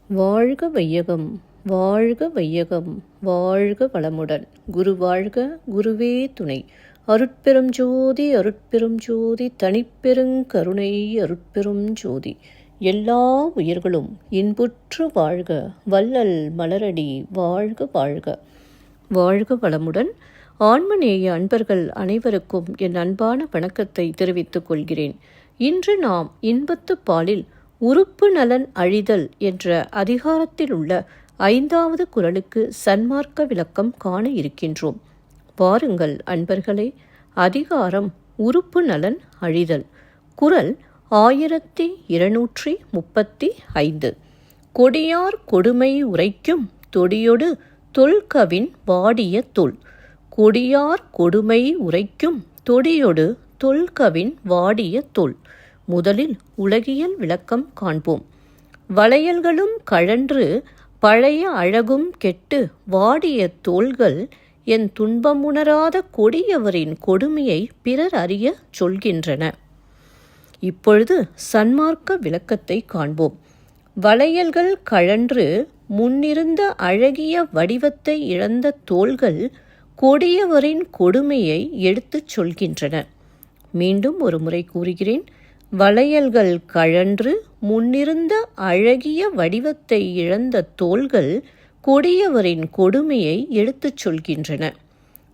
வாழ்க வையகம், வாழ்க வையகம், வாழ்க வளமுடன். குரு வாழ்க, குருவே துணை. அருட்பெரும் ஜோதி, அருட்பெரும் ஜோதி, தனிப்பெருங் கருணை, அருட்பெரும் ஜோதி. எல்லா உயிர்களும் இன்புற்று வாழ்க, வள்ளல் மலரடி வாழ்க வாழ்க. வாழ்க வளமுடன். ஆன்மநேய அன்பர்கள் அனைவருக்கும் என் அன்பான வணக்கத்தை தெரிவித்துக் கொள்கிறேன். இன்று நாம் இன்பத்து பாலில் உறுப்பு நலன் அழிதல் என்ற அதிகாரத்தில் உள்ள 5வது குறளுக்கு சன்மார்க்க விளக்கம் காண இருக்கின்றோம். வாருங்கள் அன்பர்களே. அதிகாரம் உறுப்பு நலன் அழிதல். குறள் 1235. கொடியார் கொடுமை உரைக்கும் தொடியொடு தொல்கவின் வாடிய தொல். கொடியார் கொடுமை உரைக்கும் தொடியொடு தொல்கவின் வாடிய தொல். முதலில் உலகியல் விளக்கம் காண்போம். வளையல்களும் கழன்று பழைய அழகும் கெட்டு வாடிய தோள்கள் என் துன்பமுணராத கொடியவரின் கொடுமையை பிறர் அறிய சொல்கின்றன. இப்பொழுது சன்மார்க்க விளக்கத்தை காண்போம். வளையல்கள் கழன்று முன்னிருந்த அழகிய வடிவத்தை இழந்த தோள்கள் கொடியவரின் கொடுமையை எடுத்துச் சொல்கின்றன. மீண்டும் ஒரு முறை கூறுகிறேன். வளையல்கள் கழன்று முன்னிருந்த அழகிய வடிவத்தை இழந்த தோள்கள் கொடியவரின் கொடுமையை எடுத்துச் சொல்கின்றன.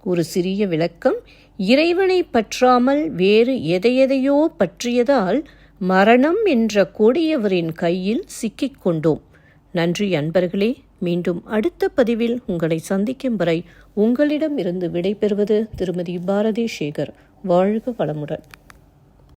ஒரு சிறிய விளக்கம். இறைவனை பற்றாமல் வேறு எதையெதையோ பற்றியதால் மரணம் என்ற கொடியவரின் கையில் சிக்கிக் கொண்டோம். நன்றி அன்பர்களே. மீண்டும் அடுத்த பதிவில் உங்களை சந்திக்கும் வரை உங்களிடம் இருந்து விடைபெறுவது திருமதி பாரதி சேகர். வாழ்க வளமுடன்.